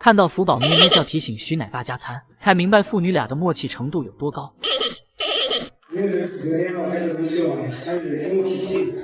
看到福宝咩咩叫提醒徐奶爸加餐，才明白父女俩的默契程度有多高。因为这4个电话开始不希望，他有什么脾气？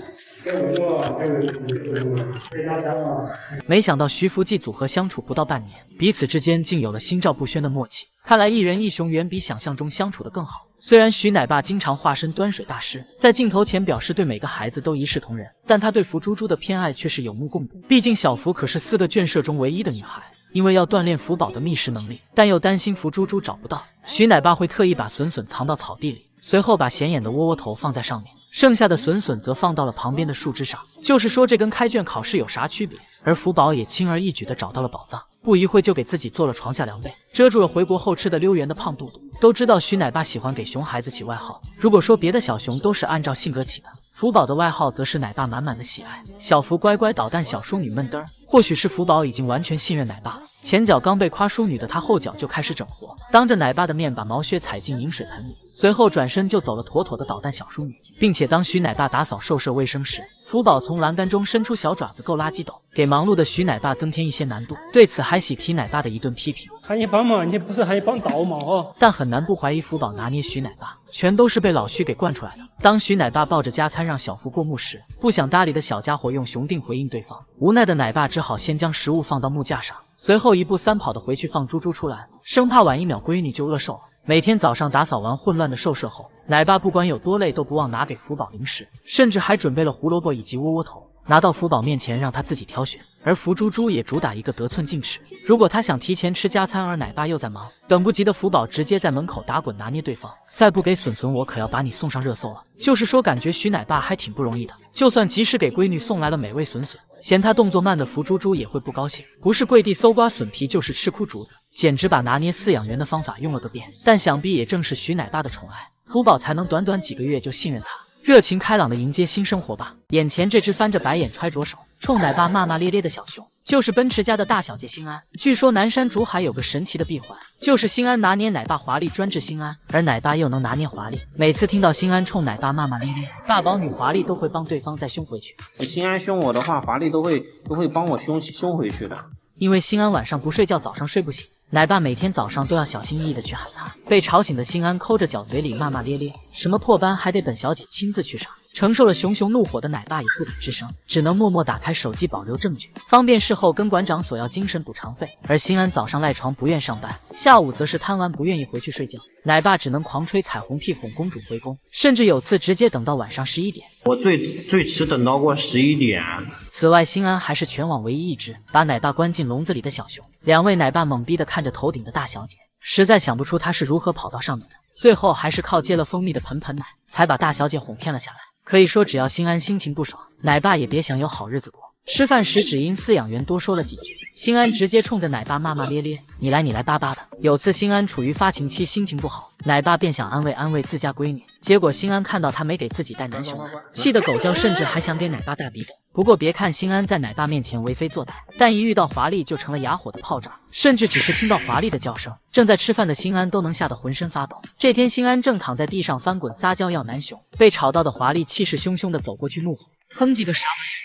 没想到徐福记组合相处不到半年，彼此之间竟有了心照不宣的默契。看来一人一熊远比想象中相处得更好。虽然徐奶爸经常化身端水大师，在镜头前表示对每个孩子都一视同仁，但他对福猪猪的偏爱却是有目共睹。毕竟小福可是4个眷舍中唯一的女孩。 因为要锻炼福宝的觅食能力，但又担心福猪猪找不到，徐奶爸会特意把笋笋藏到草地里，随后把显眼的窝窝头放在上面，剩下的笋笋则放到了旁边的树枝上。就是说，这跟开卷考试有啥区别？而福宝也轻而易举地找到了宝藏，不一会就给自己做了床下凉被，遮住了回国后吃的溜圆的胖肚肚。都知道徐奶爸喜欢给熊孩子起外号，如果说别的小熊都是按照性格起的，福宝的外号则是奶爸满满的喜爱。小福乖乖捣蛋，小淑女闷墩儿。 或许是福宝已经完全信任奶爸，前脚刚被夸淑女的他，后脚就开始整活，当着奶爸的面把毛靴踩进饮水盆里，随后转身就走了，妥妥的捣蛋小淑女。并且当徐奶爸打扫兽舍卫生时，福宝从栏杆中伸出小爪子够垃圾斗，给忙碌的徐奶爸增添一些难度。对此还喜提奶爸的一顿批评，喊你帮忙，你不是还帮倒嘛哦？但很难不怀疑福宝拿捏徐奶爸，全都是被老徐给惯出来的。当徐奶爸抱着加餐让小福过目时，不想搭理的小家伙用熊腚回应对方，无奈的奶爸只好先将食物放到木架上，随后1步3跑的回去放猪猪出栏，生怕晚1秒闺女就饿瘦了。每天早上打扫完混乱的兽舍后，奶爸不管有多累都不忘拿给福宝零食，甚至还准备了胡萝卜以及窝窝头，拿到福宝面前让他自己挑选。而福猪猪也主打一个得寸进尺，如果他想提前吃加餐，而奶爸又在忙，等不及的福宝直接在门口打滚拿捏对方，再不给笋笋我可要把你送上热搜了。就是说感觉徐奶爸还挺不容易的，就算及时给闺女送来了美味笋笋，嫌他动作慢的福猪猪也会不高兴，不是跪地搜刮笋皮就是吃哭竹子，简直把拿捏饲养员的方法用了个遍。但想必也正是徐奶爸的宠爱，福宝才能短短几个月就信任他，热情开朗的迎接新生活吧。眼前这只翻着白眼揣着手冲奶爸骂骂咧咧的小熊，就是奔驰家的大小姐心安。据说南山竹海有个神奇的闭环，就是心安拿捏奶爸华丽专治心安，而奶爸又能拿捏华丽。每次听到心安冲奶爸骂骂咧咧，大宝女华丽都会帮对方再凶回去。心安凶我的话，华丽都会帮我凶回去的。因为心安晚上不睡觉，早上睡不醒，奶爸每天早上都要小心翼翼的去喊他。被吵醒的心安抠着脚，嘴里骂骂咧咧，什么破班还得本小姐亲自去上。承受了熊熊怒火的奶爸也不敢吱声，只能默默打开手机保留证据，方便事后跟馆长索要精神补偿费。而心安早上赖床不愿上班，下午则是贪玩不愿意回去睡觉，奶爸只能狂吹彩虹屁哄公主回宫，甚至有次直接等到晚上11点。我最迟等到过11点。此外，心安还是全网唯一一只把奶爸关进笼子里的小熊。两位奶爸懵逼的看着头顶的大小姐，实在想不出她是如何跑到上面的，最后还是靠接了蜂蜜的盆盆奶，才把大小姐哄骗了下来。可以说，只要心安心情不爽，奶爸也别想有好日子过。吃饭时只因饲养员多说了几句，心安直接冲着奶爸骂骂咧咧，你来巴巴的。有次心安处于发情期，心情不好，奶爸便想安慰自家闺女，结果心安看到他没给自己带男熊，气得狗叫，甚至还想给奶爸大鼻斗。不过别看心安在奶爸面前为非作歹，但一遇到华丽就成了哑火的炮仗，甚至只是听到华丽的叫声，正在吃饭的心安都能吓得浑身发抖。这天心安正躺在地上翻滚撒娇要男熊，被吵到的华丽气势汹汹地走过去怒吼，哼几个啥玩意儿。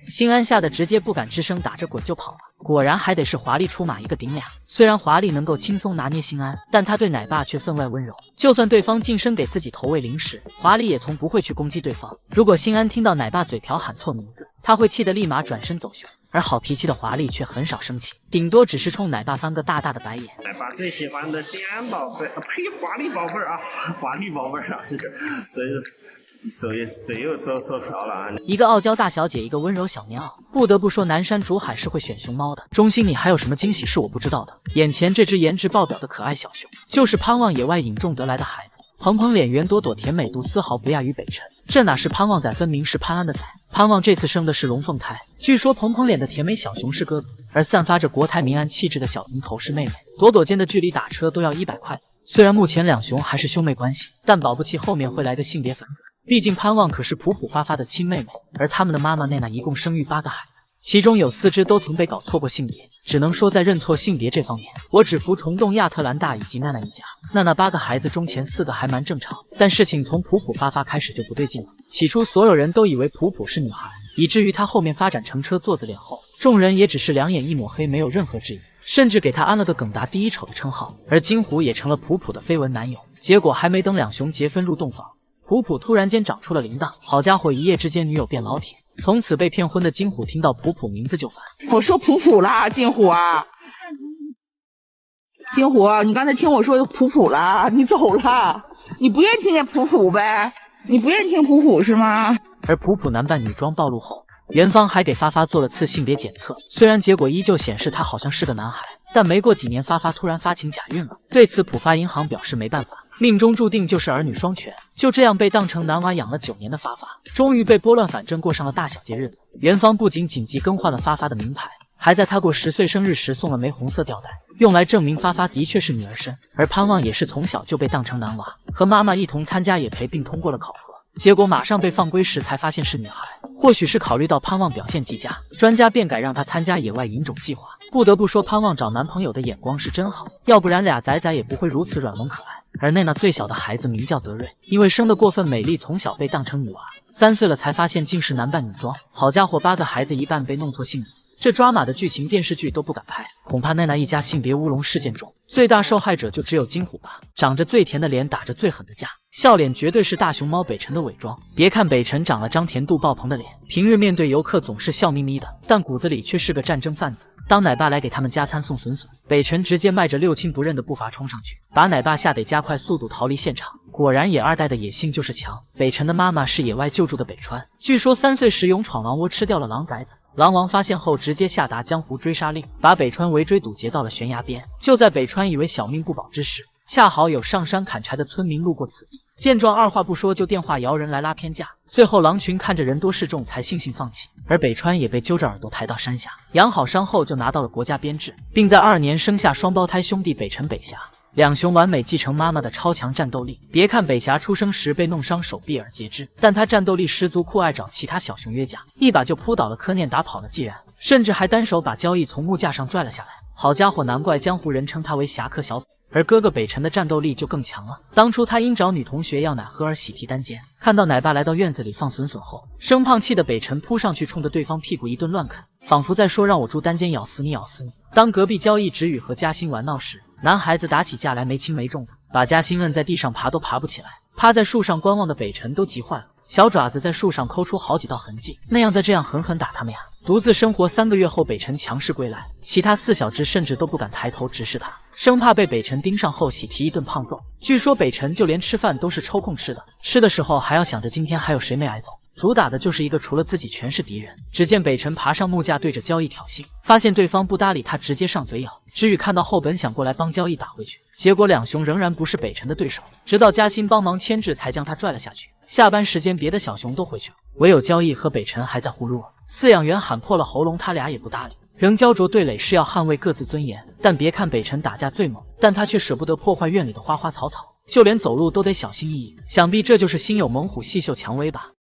心安吓得直接不敢吱声，打着滚就跑了。果然还得是华丽出马一个顶俩。虽然华丽能够轻松拿捏心安，但他对奶爸却分外温柔，就算对方近身给自己投喂零食，华丽也从不会去攻击对方。如果心安听到奶爸嘴瓢喊错名字，他会气得立马转身走熊。而好脾气的华丽却很少生气，顶多只是冲奶爸翻个大大的白眼。奶爸最喜欢的心安宝贝，呸，华丽宝贝啊，华丽宝贝啊，这是嘴又说瓢了啊！一个傲娇大小姐，一个温柔小棉袄。不得不说，南山竹海是会选熊猫的。中心里还有什么惊喜是我不知道的？眼前这只颜值爆表的可爱小熊，就是盼望野外引种得来的孩子。蓬蓬脸，圆朵朵，甜美度丝毫不亚于北辰。这哪是盼望仔，分明是潘安的仔。潘望这次生的是龙凤胎，据说蓬蓬脸的甜美小熊是哥哥，而散发着国泰民安气质的小蝇头是妹妹。朵朵间的距离打车都要100块。虽然目前两熊还是兄妹关系，但保不齐后面会来个性别反转。毕竟潘望可是普普发发的亲妹妹，而他们的妈妈奈娜一共生育8个孩子，其中有4只都曾被搞错过性别。只能说在认错性别这方面，我只服虫洞亚特兰大以及娜娜一家。娜娜8个孩子中前4个还蛮正常，但事情从普普发发开始就不对劲了。起初所有人都以为普普是女孩，以至于她后面发展成车座子脸后，众人也只是两眼一抹黑，没有任何质疑。甚至给他安了个耿达第一丑的称号。而金虎也成了普普的绯闻男友。结果还没等两雄结婚入洞房，普普突然间长出了铃铛，好家伙，一夜之间女友变老铁。从此被骗婚的金虎听到普普名字就烦。我说普普啦，金虎啊，金虎，你刚才听我说普普啦，你走了，你不愿意听见普普呗？你不愿意听普普是吗？而普普男扮女装暴露后，园方还给发发做了次性别检测，虽然结果依旧显示他好像是个男孩，但没过几年发发突然发情假孕了。对此浦发银行表示没办法，命中注定就是儿女双全。就这样被当成男娃养了9年的发发，终于被拨乱反正过上了大小节日子。园方不仅紧急更换了发发的名牌，还在他过10岁生日时送了枚红色吊带，用来证明发发的确是女儿身。而潘旺也是从小就被当成男娃，和妈妈一同参加野培并通过了考核，结果马上被放归时才发现是女孩。或许是考虑到潘旺表现极佳，专家便改让他参加野外引种计划。不得不说，潘旺找男朋友的眼光是真好，要不然俩仔仔也不会如此软萌可爱。而奈娜最小的孩子名叫德瑞，因为生得过分美丽，从小被当成女娃，3岁了才发现竟是男扮女装。好家伙，8个孩子一半被弄错性别，这抓马的剧情电视剧都不敢拍。恐怕奈娜一家性别乌龙事件中，最大受害者就只有金虎吧。长着最甜的脸，打着最狠的架，笑脸绝对是大熊猫北辰的伪装。别看北辰长了张甜度爆棚的脸，平日面对游客总是笑眯眯的，但骨子里却是个战争贩子。当奶爸来给他们加餐送笋笋，北辰直接迈着六亲不认的步伐冲上去，把奶爸吓得加快速度逃离现场。果然野2代的野性就是强。北辰的妈妈是野外救助的北川，据说3岁时勇闯狼窝吃掉了狼崽子，狼王发现后直接下达江湖追杀令，把北川围追堵截到了悬崖边。就在北川以为小命不保之时，恰好有上山砍柴的村民路过此地，见状二话不说就电话摇人来拉偏架。最后狼群看着人多势众才悻悻放弃，而北川也被揪着耳朵抬到山下，养好伤后就拿到了国家编制，并在2年生下双胞胎兄弟北辰北霞。两雄完美继承妈妈的超强战斗力，别看北霞出生时被弄伤手臂而截肢，但她战斗力十足，酷爱找其他小熊约架，一把就扑倒了柯念打跑了季然，甚至还单手把交易从木架上拽了下来。好家伙，难怪江湖人称他为侠客小子。而哥哥北辰的战斗力就更强了，当初他因找女同学要奶喝而喜提单肩，看到奶爸来到院子里放笋笋后，生胖气的北辰扑上去冲着对方屁股一顿乱啃，仿佛在说让我住单间咬死你咬死你。当隔壁交易直宇和嘉欣玩闹时，男孩子打起架来没轻没重的，把嘉欣摁在地上爬都爬不起来，趴在树上观望的北辰都急坏了，小爪子在树上抠出好几道痕迹，那样再这样狠狠打他们呀。独自生活3个月后，北辰强势归来，其他4小只甚至都不敢抬头直视他，生怕被北辰盯上后喜提一顿胖揍。据说北辰就连吃饭都是抽空吃的，吃的时候还要想着今天还有谁没挨揍，主打的就是一个除了自己全是敌人。只见北辰爬上木架对着交易挑衅，发现对方不搭理他，直接上嘴咬。知宇看到后本想过来帮交易打回去，结果两雄仍然不是北辰的对手，直到嘉欣帮忙牵制才将他拽了下去。下班时间别的小熊都回去了，唯有交易和北辰还在呼噜。饲养员喊破了喉咙，他俩也不搭理，仍焦灼对垒是要捍卫各自尊严。但别看北辰打架最猛，但他却舍不得破坏院里的花花草草，就连走路都得小心翼翼。想必这就是心有猛虎细嗅蔷薇吧。